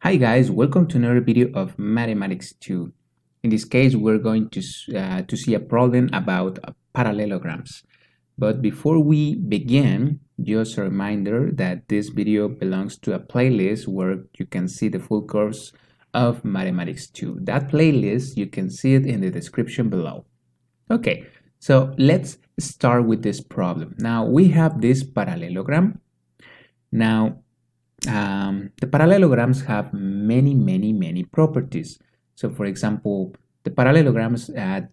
Hi guys, welcome to another video of Mathematics 2. In this case, we're going to see a problem about parallelograms. But before we begin, just a reminder that this video belongs to a playlist where you can see the full course of Mathematics 2. That playlist, you can see it in the description below. Okay, so let's start with this problem. Now we have this parallelogram. Now the parallelograms have many properties. So for example, the parallelograms, the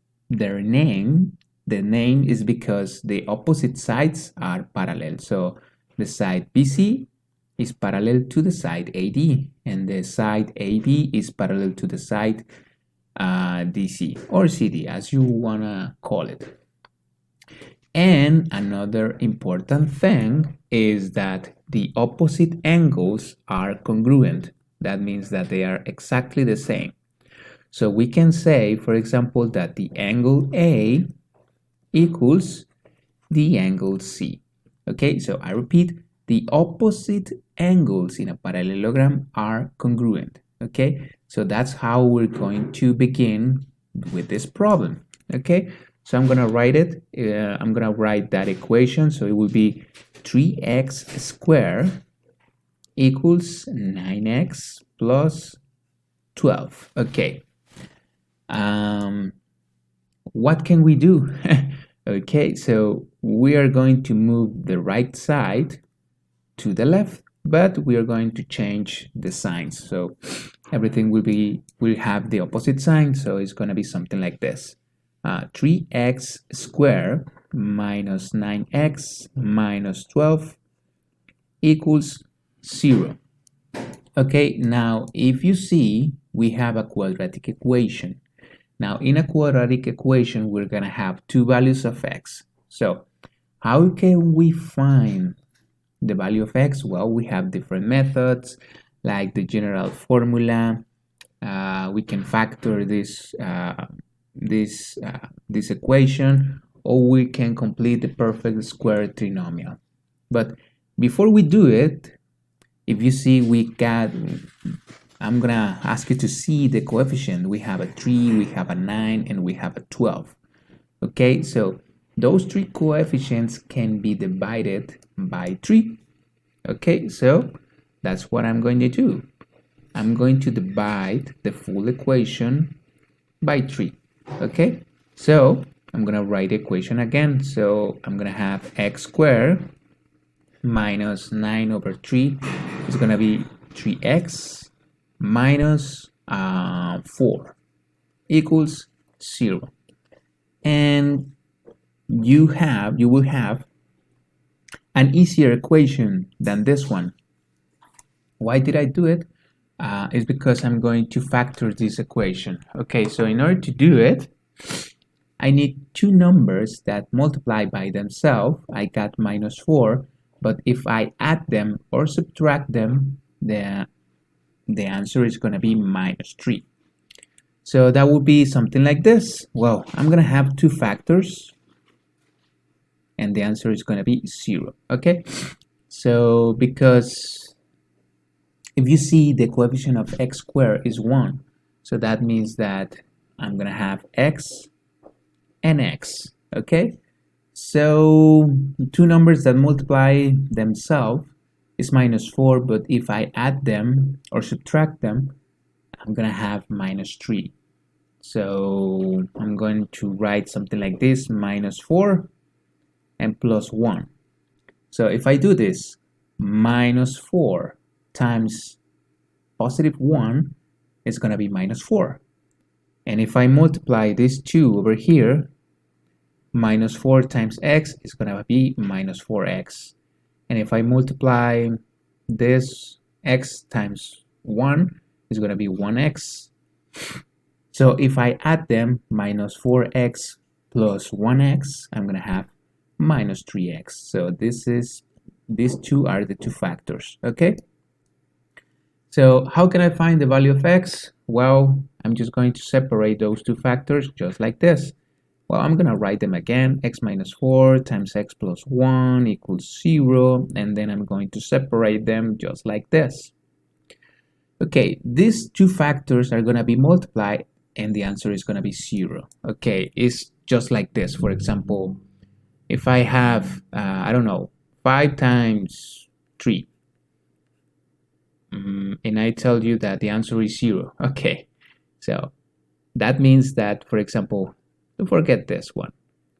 name is because the opposite sides are parallel. So the side BC is parallel to the side AD, and the side AB is parallel to the side DC or CD, as you wanna call it. And another important thing is that the opposite angles are congruent. That means that they are exactly the same. So we can say, for example, that the angle A equals the angle C. Okay, so I repeat, the opposite angles in a parallelogram are congruent. Okay, so that's how we're going to begin with this problem. Okay, so I'm gonna write it. I'm gonna write that equation. So it will be 3x squared equals 9x plus 12. Okay. What can we do? Okay, so we are going to move the right side to the left, but we are going to change the signs. So everything will have the opposite sign. So it's gonna be something like this. 3x squared minus 9x minus 12 equals 0. Okay, now if you see, we have a quadratic equation. Now in a quadratic equation, we're gonna have two values of x. So how can we find the value of x? Well, we have different methods like the general formula. We can factor this equation, or we can complete the perfect square trinomial. But before we do it, if you see, I'm gonna ask you to see the coefficient. We have a 3, we have a 9, and we have a 12. Okay, so those three coefficients can be divided by 3. Okay, so that's what I'm going to do. I'm going to divide the full equation by 3. Okay, so I'm gonna write the equation again. So I'm gonna have x squared minus 9 over 3 is gonna be 3x minus 4 equals 0. And you will have an easier equation than this one. Why did I do it? Is because I'm going to factor this equation. Okay, so in order to do it, I need two numbers that multiply by themselves. I got minus 4, but if I add them or subtract them, the answer is going to be minus 3. So that would be something like this. Well, I'm going to have two factors, and the answer is going to be 0. Okay, so because if you see, the coefficient of x squared is 1, so that means that I'm gonna have x and x. Okay, so two numbers that multiply themselves is minus 4, but if I add them or subtract them, I'm gonna have minus 3. So I'm going to write something like this: minus 4 and plus 1. So if I do this, minus 4 times positive 1 is going to be minus 4. And if I multiply these two over here, minus 4 times x is going to be minus 4x. And if I multiply this, x times 1 is going to be 1x. So if I add them, minus 4x plus 1x, I'm going to have minus 3x. So these two are the two factors. Okay, so how can I find the value of x? Well, I'm just going to separate those two factors just like this. Well, I'm going to write them again. X minus 4 times x plus 1 equals 0, and then I'm going to separate them just like this. Okay, these two factors are going to be multiplied and the answer is going to be 0. Okay, it's just like this. For example, if I have, I don't know, 5 times 3, and I tell you that the answer is 0. Okay, so that means that, for example, don't forget this one.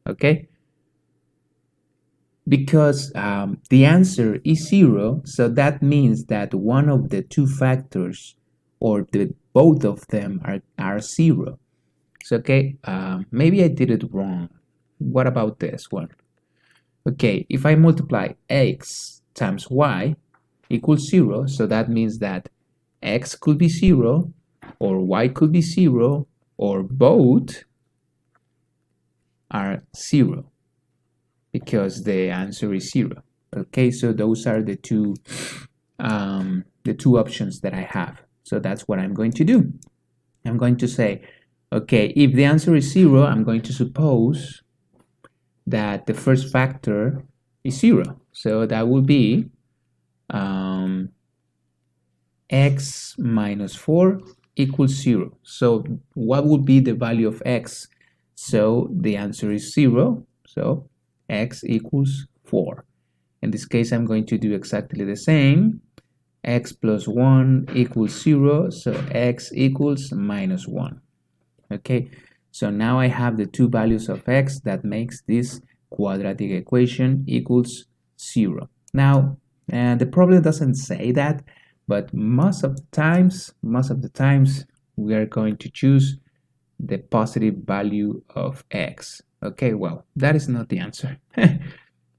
Okay, because the answer is 0, so that means that one of the two factors or both of them are 0. So okay, maybe I did it wrong. What about this one? Okay, if I multiply x times y equals 0, so that means that x could be 0 or y could be 0 or both are 0 because the answer is 0. Okay, so those are the two options that I have. So that's what I'm going to do. I'm going to say, okay, if the answer is 0, I'm going to suppose that the first factor is 0. So that will be x minus 4 equals 0. So what would be the value of x? So the answer is 0. So x equals 4. In this case, I'm going to do exactly the same. X plus 1 equals 0. So x equals minus 1. Okay, so now I have the two values of x that makes this quadratic equation equals 0. Now, the problem doesn't say that, but most of the times we are going to choose the positive value of x. Okay, well, that is not the answer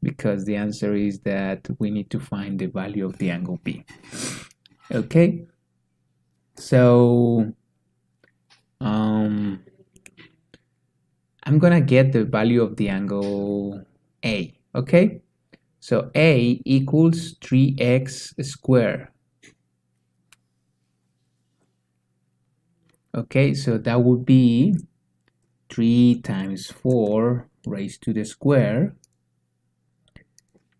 because the answer is that we need to find the value of the angle B. Okay, so I'm gonna get the value of the angle A. Okay, so A equals 3x squared. Okay, so that would be 3 times 4 raised to the square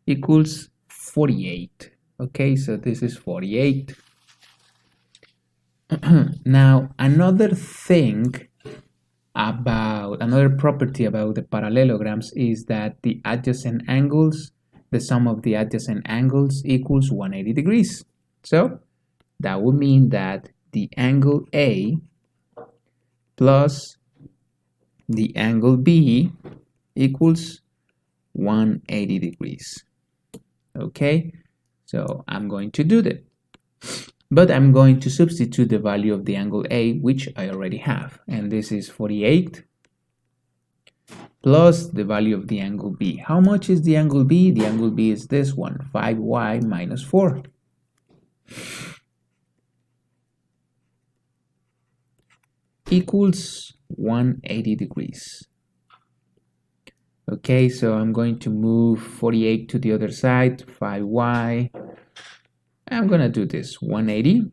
equals 48. Okay, so this is 48. Now, another property about the parallelograms is that the adjacent angles, the sum of the adjacent angles equals 180 degrees. So that would mean that the angle A plus the angle B equals 180 degrees. Okay, so I'm going to do that. But I'm going to substitute the value of the angle A, which I already have. And this is 48 plus the value of the angle B. How much is the angle B? The angle B is this one, 5y minus 4. Equals 180 degrees. Okay, so I'm going to move 48 to the other side, 5y. I'm going to do this, 180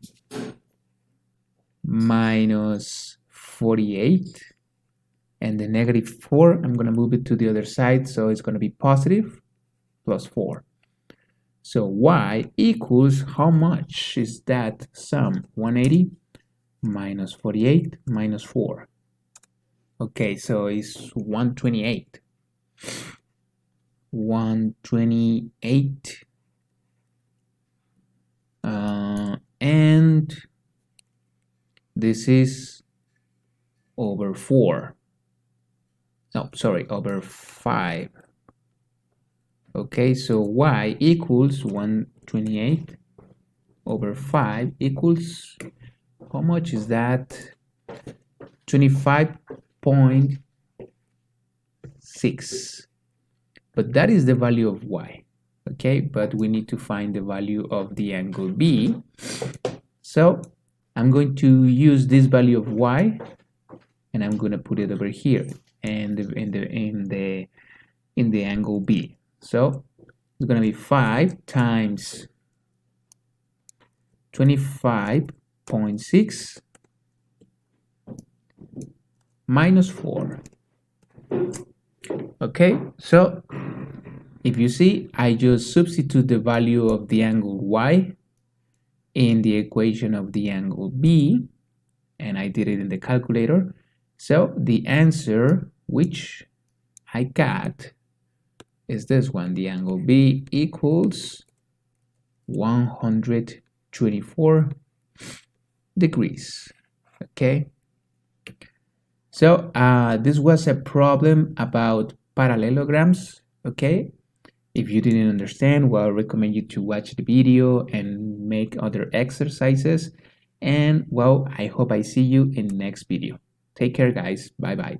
minus 48. And the negative 4, I'm going to move it to the other side, so it's going to be positive plus 4. So y equals, how much is that sum? 180 minus 48 minus 4. Okay, so it's 128. 128. And this is over 4. No, sorry, over 5. Okay, so y equals 128 over 5 equals, how much is that? 25.6. But that is the value of y. Okay, but we need to find the value of the angle B. So I'm going to use this value of y and I'm going to put it over here and in the angle B. So it's going to be 5 times 25.6 minus 4. Okay, so if you see, I just substitute the value of the angle y in the equation of the angle B, and I did it in the calculator. So the answer which I got is this one. The angle B equals 124 degrees. Okay. So this was a problem about parallelograms. Okay. If you didn't understand, well, I recommend you to watch the video and make other exercises. And well, I hope I see you in the next video. Take care, guys. Bye bye.